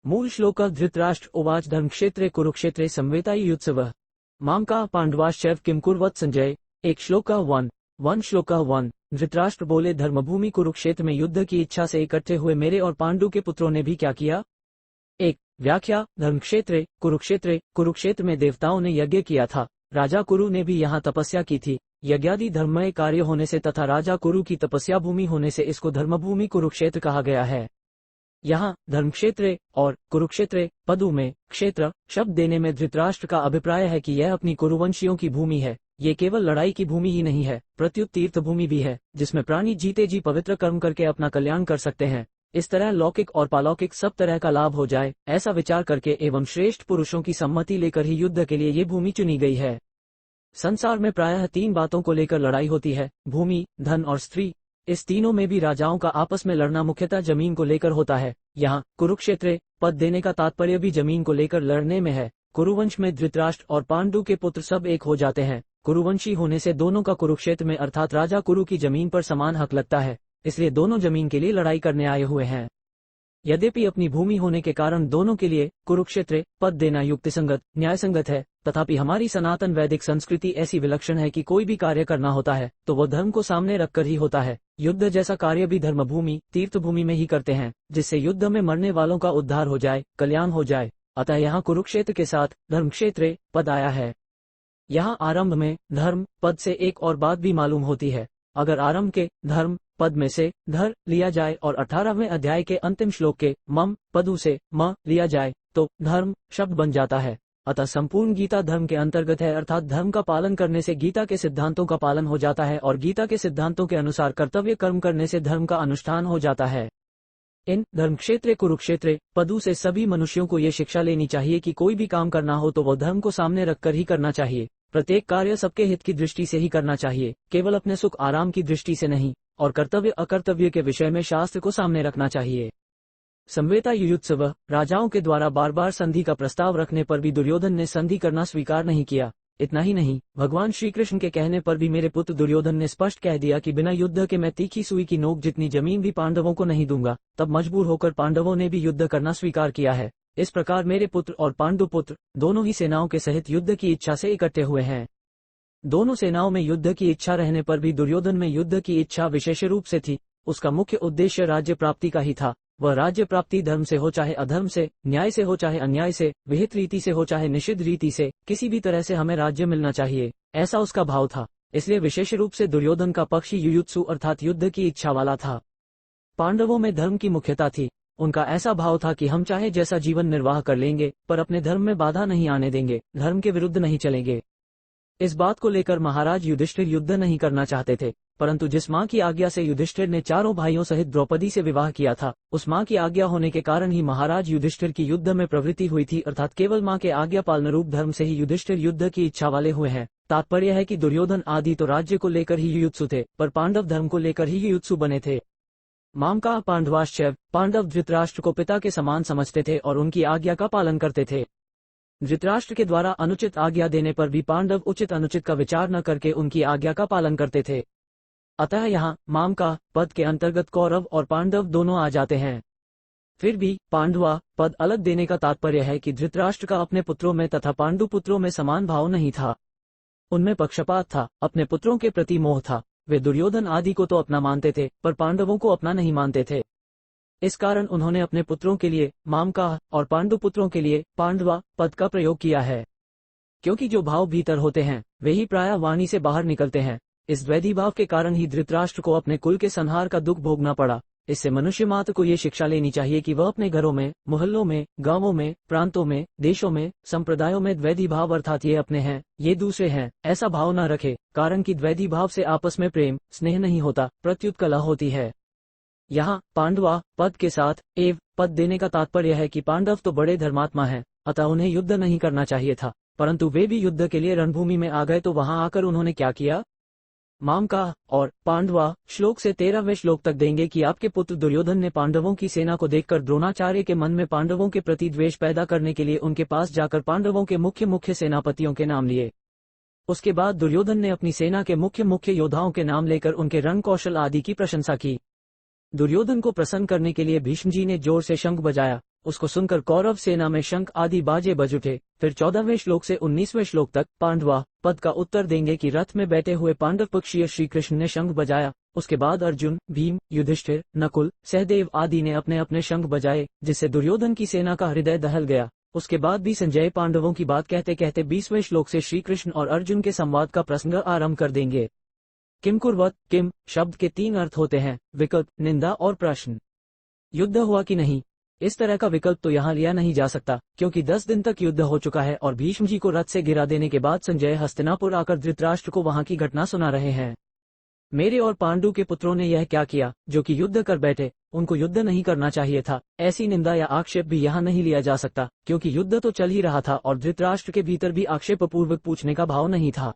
मूल श्लोक धृतराष्ट्र उवाच धर्मक्षेत्रे कुरुक्षेत्रे संवेतायुत्सवः मामका पांडवाश्चैव किम कुर्वत संजय। एक श्लोक 1 श्लोक 1। धृतराष्ट्र बोले, धर्मभूमि कुरुक्षेत्र में युद्ध की इच्छा से इकट्ठे हुए मेरे और पांडु के पुत्रों ने भी क्या किया। एक व्याख्या, धर्मक्षेत्रे कुरुक्षेत्रे, कुरुक्षेत्र में देवताओं ने यज्ञ किया था। राजा कुरु ने भी यहाँ तपस्या की थी। यज्ञादि धर्ममय कार्य होने से तथा राजा कुरु की तपस्या भूमि होने से इसको धर्मभूमि कुरुक्षेत्र कहा गया है। यहाँ धर्मक्षेत्रे और कुरुक्षेत्रे पदों में क्षेत्र शब्द देने में धृतराष्ट्र का अभिप्राय है कि यह अपनी कुरुवंशियों की भूमि है। ये केवल लड़ाई की भूमि ही नहीं है, प्रत्युत तीर्थ भूमि भी है, जिसमें प्राणी जीते जी पवित्र कर्म करके अपना कल्याण कर सकते हैं। इस तरह लौकिक और पालौकिक सब तरह का लाभ हो जाए, ऐसा विचार करके एवं श्रेष्ठ पुरुषों की सम्मति लेकर ही युद्ध के लिए ये भूमि चुनी गई है। संसार में प्रायः 3 बातों को लेकर लड़ाई होती है, भूमि, धन और स्त्री। इस तीनों में भी राजाओं का आपस में लड़ना मुख्यतः जमीन को लेकर होता है। यहाँ कुरुक्षेत्र पद देने का तात्पर्य भी जमीन को लेकर लड़ने में है। कुरुवंश में धृतराष्ट्र और पांडु के पुत्र सब एक हो जाते हैं। कुरुवंशी होने से दोनों का कुरुक्षेत्र में अर्थात राजा कुरु की जमीन पर समान हक लगता है, इसलिए दोनों जमीन के लिए लड़ाई करने आए हुए हैं। यद्यपि अपनी भूमि होने के कारण दोनों के लिए कुरुक्षेत्र पद देना युक्तिसंगत न्यायसंगत है, तथापि हमारी सनातन वैदिक संस्कृति ऐसी विलक्षण है कि कोई भी कार्य करना होता है तो वह धर्म को सामने रखकर ही होता है। युद्ध जैसा कार्य भी धर्मभूमि तीर्थभूमि में ही करते हैं, जिससे युद्ध में मरने वालों का उद्धार हो जाए, कल्याण हो जाए। अतः यहाँ कुरुक्षेत्र के साथ धर्मक्षेत्र पद आया है। यहाँ आरंभ में धर्म पद से एक और बात भी मालूम होती है। अगर आरंभ के धर्म पद में से धर लिया जाए और 18वें अध्याय के अंतिम श्लोक के मम पदु से म लिया जाए तो धर्म शब्द बन जाता है। अतः संपूर्ण गीता धर्म के अंतर्गत है, अर्थात धर्म का पालन करने से गीता के सिद्धांतों का पालन हो जाता है और गीता के सिद्धांतों के अनुसार कर्तव्य कर्म करने से धर्म का अनुष्ठान हो जाता है। इन धर्मक्षेत्र कुरुक्षेत्र पदों से सभी मनुष्यों को ये शिक्षा लेनी चाहिए कि कोई भी काम करना हो तो वह धर्म को सामने रखकर ही करना चाहिए। प्रत्येक कार्य सबके हित की दृष्टि से ही करना चाहिए, केवल अपने सुख आराम की दृष्टि से नहीं, और कर्तव्य अकर्तव्य के विषय में शास्त्र को सामने रखना चाहिए। संवेता युयुत्सव, राजाओं के द्वारा बार बार संधि का प्रस्ताव रखने पर भी दुर्योधन ने संधि करना स्वीकार नहीं किया। इतना ही नहीं, भगवान श्री कृष्ण के कहने पर भी मेरे पुत्र दुर्योधन ने स्पष्ट कह दिया कि बिना युद्ध के मैं तीखी सुई की नोक जितनी जमीन भी पांडवों को नहीं दूंगा। तब मजबूर होकर पांडवों ने भी युद्ध करना स्वीकार किया है। इस प्रकार मेरे पुत्र और पांडु पुत्र दोनों ही सेनाओं के सहित युद्ध की इच्छा से इकट्ठे हुए हैं। दोनों सेनाओं में युद्ध की इच्छा रहने पर भी दुर्योधन में युद्ध की इच्छा विशेष रूप से थी। उसका मुख्य उद्देश्य राज्य प्राप्ति का ही था। वह राज्य प्राप्ति धर्म से हो चाहे अधर्म से, न्याय से हो चाहे अन्याय से, विहित रीति से हो चाहे निषिद्ध रीति से, किसी भी तरह से हमें राज्य मिलना चाहिए, ऐसा उसका भाव था। इसलिए विशेष रूप से दुर्योधन का पक्ष युयुत्सु अर्थात युद्ध की इच्छा वाला था। पांडवों में धर्म की मुख्यता थी। उनका ऐसा भाव था कि हम चाहे जैसा जीवन निर्वाह कर लेंगे, पर अपने धर्म में बाधा नहीं आने देंगे, धर्म के विरुद्ध नहीं चलेंगे। इस बात को लेकर महाराज युधिष्ठिर युद्ध नहीं करना चाहते थे, परंतु जिस मां की आज्ञा से युधिष्ठिर ने चारों भाइयों सहित द्रौपदी से विवाह किया था, उस मां की आज्ञा होने के कारण ही महाराज युधिष्ठिर की युद्ध में प्रवृत्ति हुई थी, अर्थात केवल मां के आज्ञा पालन रूप धर्म से ही युधिष्ठिर युद्ध की इच्छा वाले हुए हैं। तात्पर्य है कि दुर्योधन आदि तो राज्य को लेकर ही युयुत्सु थे, पर पांडव धर्म को लेकर ही युयुत्सु बने थे। मामका पांडवाश्चैव, पांडव धृतराष्ट्र को पिता के समान समझते थे और उनकी आज्ञा का पालन करते थे। धृतराष्ट्र के द्वारा अनुचित आज्ञा देने पर भी पांडव उचित अनुचित का विचार न करके उनकी आज्ञा का पालन करते थे। अतः यहाँ माम का पद के अंतर्गत कौरव और पांडव दोनों आ जाते हैं। फिर भी पांडवा पद अलग देने का तात्पर्य है कि धृतराष्ट्र का अपने पुत्रों में तथा पांडु पुत्रों में समान भाव नहीं था। उनमें पक्षपात था, अपने पुत्रों के प्रति मोह था। वे दुर्योधन आदि को तो अपना मानते थे, पर पांडवों को अपना नहीं मानते थे। इस कारण उन्होंने अपने पुत्रों के लिए मामका और पांडु पुत्रों के लिए पांडवा पद का प्रयोग किया है, क्योंकि जो भाव भीतर होते हैं वे ही प्रायः वाणी से बाहर निकलते हैं। इस द्वैधी भाव के कारण ही धृतराष्ट्र को अपने कुल के संहार का दुख भोगना पड़ा। इससे मनुष्य मात्र को ये शिक्षा लेनी चाहिए कि वह अपने घरों में, मोहल्लों में, गांवों में, प्रांतों में, देशों में, संप्रदायों में द्वैधी भाव अर्थात ये अपने हैं, ये दूसरे हैं, ऐसा भाव न रखे। कारण कि द्वैधी भाव से आपस में प्रेम स्नेह नहीं होता, प्रत्युत कलह होती है। यहाँ पांडवा पद के साथ एव पद देने का तात्पर्य है कि पांडव तो बड़े धर्मात्मा हैं, अतः उन्हें युद्ध नहीं करना चाहिए था, परंतु वे भी युद्ध के लिए रणभूमि में आ गए तो वहां आकर उन्होंने क्या किया। मामका और पांडवा श्लोक से 13वें श्लोक तक देंगे कि आपके पुत्र दुर्योधन ने पांडवों की सेना को देखकर द्रोणाचार्य के मन में पांडवों के प्रति द्वेष पैदा करने के लिए उनके पास जाकर पांडवों के मुख्य सेनापतियों के नाम लिए। उसके बाद दुर्योधन ने अपनी सेना के मुख्य योद्धाओं के नाम लेकर उनके रण कौशल आदि की प्रशंसा की। दुर्योधन को प्रसन्न करने के लिए भीष्म जी ने जोर से शंख बजाया। उसको सुनकर कौरव सेना में शंख आदि बाजे बज उठे। फिर 14वें श्लोक से 19वें श्लोक तक पांडवा पद का उत्तर देंगे कि रथ में बैठे हुए पांडव पक्षीय श्री कृष्ण ने शंख बजाया। उसके बाद अर्जुन, भीम, युधिष्ठिर, नकुल, सहदेव आदि ने अपने अपने शंख बजाए, जिससे दुर्योधन की सेना का हृदय दहल गया। उसके बाद भी संजय पांडवों की बात कहते कहते 20वें श्लोक से श्री कृष्ण और अर्जुन के संवाद का प्रसंग आरंभ कर देंगे। किम कुर्वत, किम शब्द के 3 अर्थ होते हैं, विकल्प, निंदा और प्रश्न। युद्ध हुआ कि नहीं? इस तरह का विकल्प तो यहाँ लिया नहीं जा सकता, क्योंकि 10 दिन तक युद्ध हो चुका है और भीष्म जी को रथ से गिरा देने के बाद संजय हस्तिनापुर आकर धृतराष्ट्र को वहां की घटना सुना रहे हैं। मेरे और पांडु के पुत्रों ने यह क्या किया, जो कि युद्ध कर बैठे, उनको युद्ध नहीं करना चाहिए था। ऐसी निंदा या आक्षेप भी यहाँ नहीं लिया जा सकता, क्योंकि युद्ध तो चल ही रहा था और धृतराष्ट्र के भीतर भी आक्षेपपूर्वक पूछने का भाव नहीं था।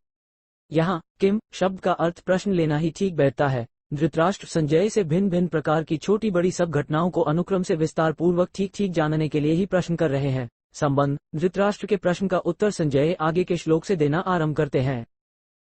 यहाँ किम शब्द का अर्थ प्रश्न लेना ही ठीक बैठता है। धृतराष्ट्र संजय से भिन्न भिन्न प्रकार की छोटी बड़ी सब घटनाओं को अनुक्रम से विस्तार पूर्वक ठीक ठीक जानने के लिए ही प्रश्न कर रहे हैं। संबंध धृतराष्ट्र के प्रश्न का उत्तर संजय आगे के श्लोक से देना आरंभ करते हैं।